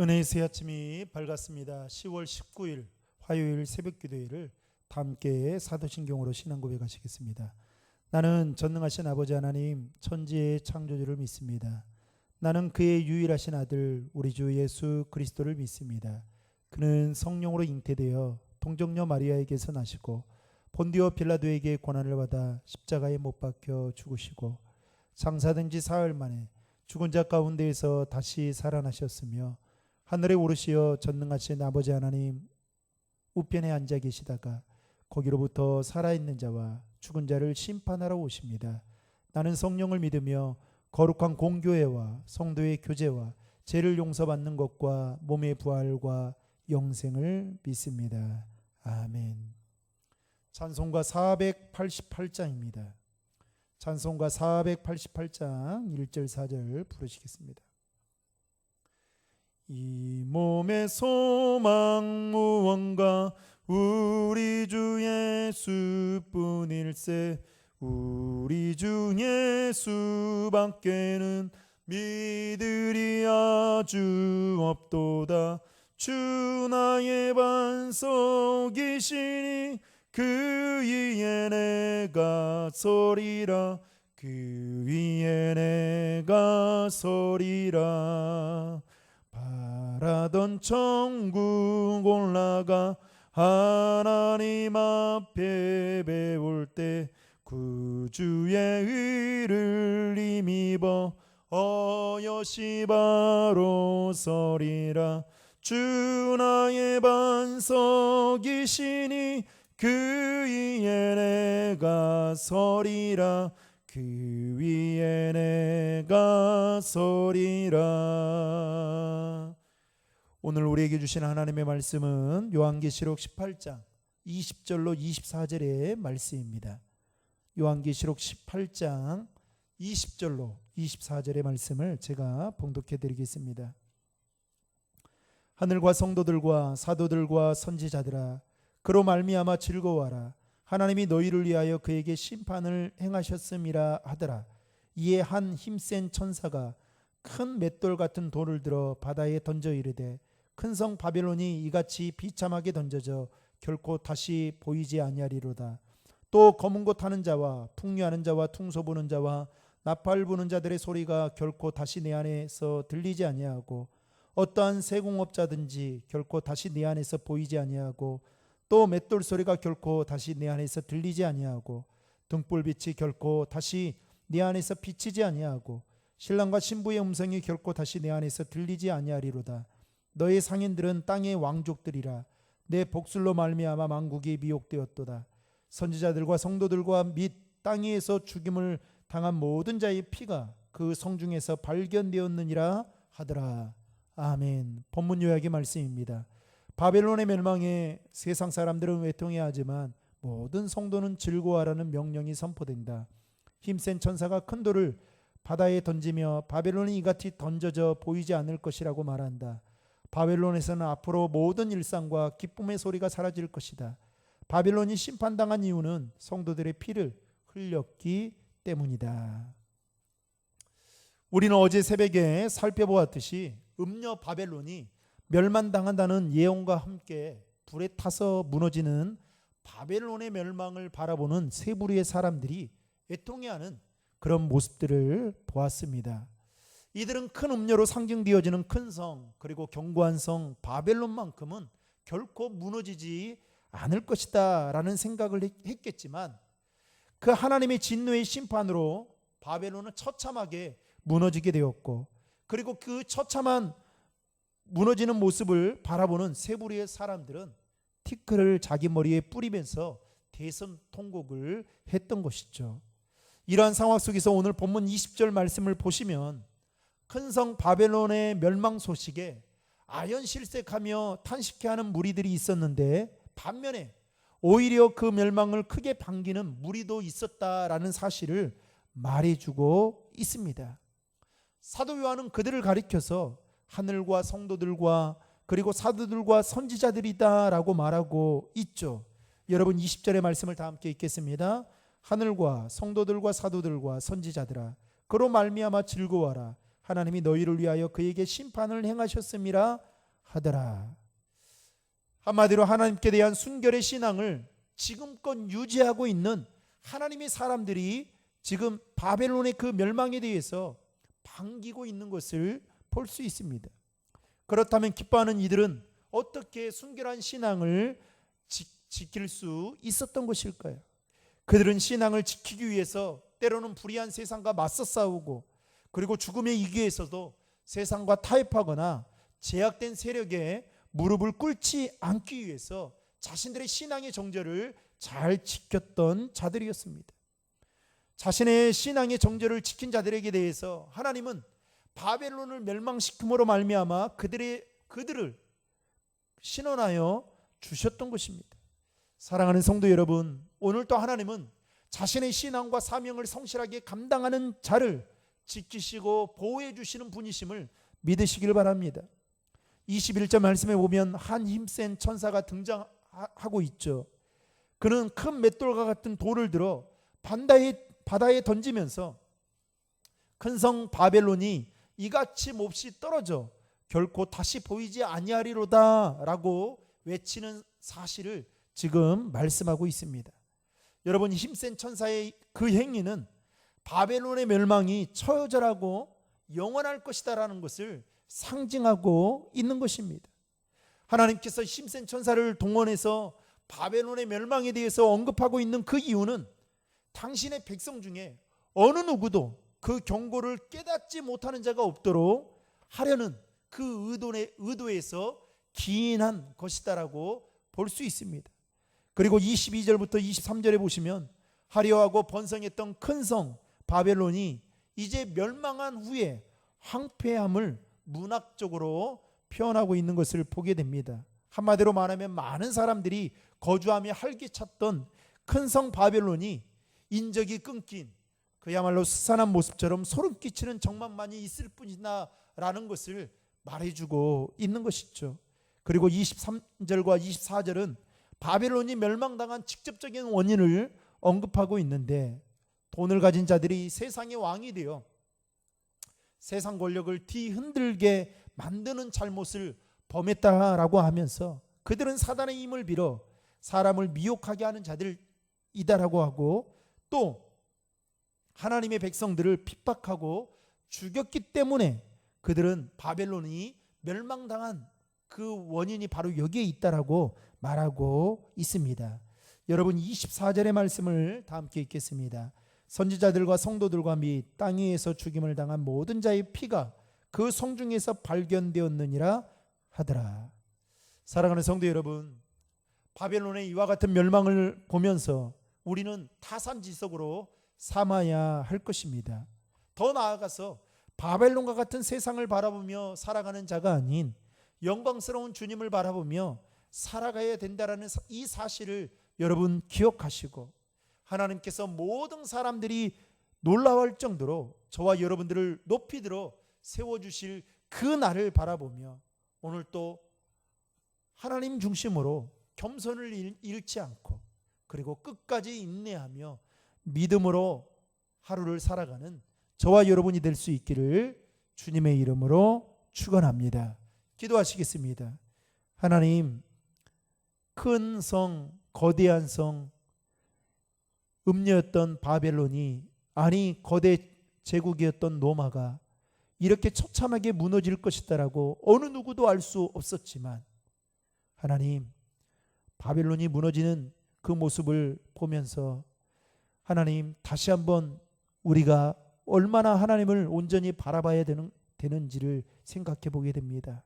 은혜의 새 아침이 밝았습니다. 10월 19일 화요일 새벽 기도회를 다 함께 사도신경으로 신앙 고백하시겠습니다. 나는 전능하신 아버지 하나님 천지의 창조주를 믿습니다. 나는 그의 유일하신 아들 우리 주 예수 그리스도를 믿습니다. 그는 성령으로 잉태되어 동정녀 마리아에게서 나시고 본디오 빌라도에게 고난을 받아 십자가에 못 박혀 죽으시고 장사된 지 사흘 만에 죽은 자 가운데에서 다시 살아나셨으며 하늘에 오르시어 전능하신 아버지 하나님 우편에 앉아 계시다가 거기로부터 살아있는 자와 죽은 자를 심판하러 오십니다. 나는 성령을 믿으며 거룩한 공교회와 성도의 교제와 죄를 용서받는 것과 몸의 부활과 영생을 믿습니다. 아멘. 찬송가 488장입니다. 찬송가 488장 1절 4절 부르시겠습니다. 이 몸의 소망 무언가 우리 주 예수뿐일세. 우리 주 예수밖에는 믿으리 아주 없도다. 주 나의 반석이시니 그 위에 내가 서리라. 그 위에 내가 서리라. 바라던 천국 올라가 하나님 앞에 배울 때 구주의 의를 힘입어 어여시 바로 서리라. 주 나의 반석이시니 그 위에 내가 서리라. 그 위에 내가 서리라. 오늘 우리에게 주신 하나님의 말씀은 요한계시록 18장 20절로 24절의 말씀입니다. 요한계시록 18장 20절로 24절의 말씀을 제가 봉독해 드리겠습니다. 하늘과 성도들과 사도들과 선지자들아, 그로 말미암아 즐거워하라. 하나님이 너희를 위하여 그에게 심판을 행하셨음이라 하더라. 이에 한 힘센 천사가 큰 맷돌 같은 돌을 들어 바다에 던져 이르되, 큰 성 바벨론이 이같이 비참하게 던져져 결코 다시 보이지 아니하리로다. 또 검은 고 타는 자와 풍류하는 자와 퉁소 부는 자와 나팔 부는 자들의 소리가 결코 다시 내 안에서 들리지 아니하고, 어떠한 세공업자든지 결코 다시 내 안에서 보이지 아니하고, 또 맷돌 소리가 결코 다시 내 안에서 들리지 아니하고, 등불빛이 결코 다시 내 안에서 비치지 아니하고, 신랑과 신부의 음성이 결코 다시 내 안에서 들리지 아니하리로다. 너의 상인들은 땅의 왕족들이라. 내 복술로 말미암아 만국이 미혹되었도다. 선지자들과 성도들과 및 땅 위에서 죽임을 당한 모든 자의 피가 그 성중에서 발견되었느니라 하더라. 아멘. 본문 요약의 말씀입니다. 바벨론의 멸망에 세상 사람들은 외통해야 하지만 모든 성도는 즐거워하라는 명령이 선포된다. 힘센 천사가 큰 돌을 바다에 던지며 바벨론이 이같이 던져져 보이지 않을 것이라고 말한다. 바벨론에서는 앞으로 모든 일상과 기쁨의 소리가 사라질 것이다. 바벨론이 심판당한 이유는 성도들의 피를 흘렸기 때문이다. 우리는 어제 새벽에 살펴보았듯이 음녀 바벨론이 멸망당한다는 예언과 함께 불에 타서 무너지는 바벨론의 멸망을 바라보는 세 부류의 사람들이 애통해하는 그런 모습들을 보았습니다. 이들은 큰 음료로 상징되어지는 큰 성, 그리고 견고한 성 바벨론만큼은 결코 무너지지 않을 것이다 라는 생각을 했겠지만, 그 하나님의 진노의 심판으로 바벨론은 처참하게 무너지게 되었고, 그리고 그 처참한 무너지는 모습을 바라보는 세 부류의 사람들은 티끌을 자기 머리에 뿌리면서 대성통곡을 했던 것이죠. 이러한 상황 속에서 오늘 본문 20절 말씀을 보시면 큰 성 바벨론의 멸망 소식에 아연실색하며 탄식해하는 무리들이 있었는데, 반면에 오히려 그 멸망을 크게 반기는 무리도 있었다라는 사실을 말해주고 있습니다. 사도 요한은 그들을 가리켜서 하늘과 성도들과 그리고 사도들과 선지자들이다라고 말하고 있죠. 여러분 20절의 말씀을 다 함께 읽겠습니다. 하늘과 성도들과 사도들과 선지자들아, 그로 말미암아 즐거워하라. 하나님이 너희를 위하여 그에게 심판을 행하셨음이라 하더라. 한마디로 하나님께 대한 순결의 신앙을 지금껏 유지하고 있는 하나님의 사람들이 지금 바벨론의 그 멸망에 대해서 반기고 있는 것을 볼 수 있습니다. 그렇다면 기뻐하는 이들은 어떻게 순결한 신앙을 지킬 수 있었던 것일까요? 그들은 신앙을 지키기 위해서 때로는 불의한 세상과 맞서 싸우고, 그리고 죽음의 위기에서도 세상과 타협하거나 제약된 세력에 무릎을 꿇지 않기 위해서 자신들의 신앙의 정절을 잘 지켰던 자들이었습니다. 자신의 신앙의 정절을 지킨 자들에게 대해서 하나님은 바벨론을 멸망시킴으로 말미암아 그들을 신원하여 주셨던 것입니다. 사랑하는 성도 여러분, 오늘도 하나님은 자신의 신앙과 사명을 성실하게 감당하는 자를 지키시고 보호해 주시는 분이심을 믿으시길 바랍니다. 21절 말씀에 보면 한 힘센 천사가 등장하고 있죠. 그는 큰 맷돌과 같은 돌을 들어 바다에 던지면서 큰 성 바벨론이 이같이 몹시 떨어져 결코 다시 보이지 아니하리로다 라고 외치는 사실을 지금 말씀하고 있습니다. 여러분, 힘센 천사의 그 행위는 바벨론의 멸망이 처절하고 영원할 것이다 라는 것을 상징하고 있는 것입니다. 하나님께서 힘센 천사를 동원해서 바벨론의 멸망에 대해서 언급하고 있는 그 이유는 당신의 백성 중에 어느 누구도 그 경고를 깨닫지 못하는 자가 없도록 하려는 그 의도에서 기인한 것이다라고 볼 수 있습니다. 그리고 22절부터 23절에 보시면 화려하고 번성했던 큰 성 바벨론이 이제 멸망한 후에 황폐함을 문학적으로 표현하고 있는 것을 보게 됩니다. 한마디로 말하면 많은 사람들이 거주하며 활기찼던 큰 성 바벨론이 인적이 끊긴 그야말로 스산한 모습처럼 소름 끼치는 적막만이 있을 뿐이다 라는 것을 말해주고 있는 것이죠. 그리고 23절과 24절은 바벨론이 멸망당한 직접적인 원인을 언급하고 있는데, 돈을 가진 자들이 세상의 왕이 되어 세상 권력을 뒤흔들게 만드는 잘못을 범했다라고 하면서 그들은 사단의 힘을 빌어 사람을 미혹하게 하는 자들이다라고 하고, 또 하나님의 백성들을 핍박하고 죽였기 때문에 그들은 바벨론이 멸망당한 그 원인이 바로 여기에 있다라고 말하고 있습니다. 여러분, 24절의 말씀을 다 함께 읽겠습니다. 선지자들과 성도들과 및 땅 위에서 죽임을 당한 모든 자의 피가 그 성중에서 발견되었느니라 하더라. 사랑하는 성도 여러분, 바벨론의 이와 같은 멸망을 보면서 우리는 타산지석으로 삼아야 할 것입니다. 더 나아가서 바벨론과 같은 세상을 바라보며 살아가는 자가 아닌 영광스러운 주님을 바라보며 살아가야 된다라는 이 사실을 여러분 기억하시고, 하나님께서 모든 사람들이 놀라워할 정도로 저와 여러분들을 높이 들어 세워주실 그 날을 바라보며 오늘 또 하나님 중심으로 겸손을 잃지 않고, 그리고 끝까지 인내하며 믿음으로 하루를 살아가는 저와 여러분이 될 수 있기를 주님의 이름으로 축원합니다. 기도하시겠습니다. 하나님, 큰 성, 거대한 성, 음녀였던 바벨론이, 아니 거대 제국이었던 로마가 이렇게 처참하게 무너질 것이다라고 어느 누구도 알 수 없었지만, 하나님, 바벨론이 무너지는 그 모습을 보면서 하나님, 다시 한번 우리가 얼마나 하나님을 온전히 바라봐야 되는지를 생각해 보게 됩니다.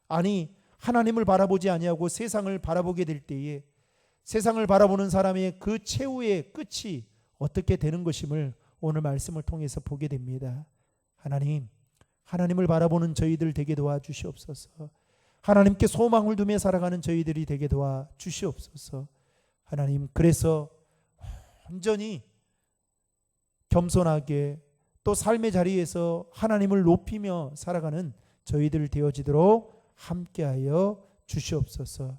아니, 하나님을 바라보지 아니하고 세상을 바라보게 될 때에 세상을 바라보는 사람의 그 최후의 끝이 어떻게 되는 것임을 오늘 말씀을 통해서 보게 됩니다. 하나님, 하나님을 바라보는 저희들 되게 도와주시옵소서. 하나님께 소망을 두며 살아가는 저희들이 되게 도와주시옵소서. 하나님, 그래서 온전히 겸손하게 또 삶의 자리에서 하나님을 높이며 살아가는 저희들 되어지도록 함께하여 주시옵소서.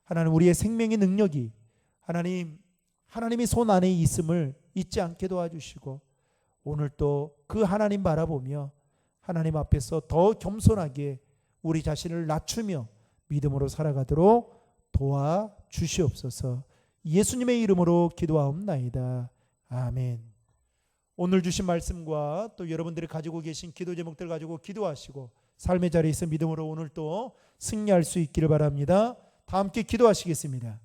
하나님, 우리의 생명의 능력이 하나님의 손 안에 있음을 잊지 않게 도와주시고, 오늘 또 그 하나님 바라보며 하나님 앞에서 더 겸손하게 우리 자신을 낮추며 믿음으로 살아가도록 도와주시옵소서. 예수님의 이름으로 기도하옵나이다. 아멘. 오늘 주신 말씀과 또 여러분들이 가지고 계신 기도 제목들 가지고 기도하시고 삶의 자리에서 믿음으로 오늘 또 승리할 수 있기를 바랍니다. 다 함께 기도하시겠습니다.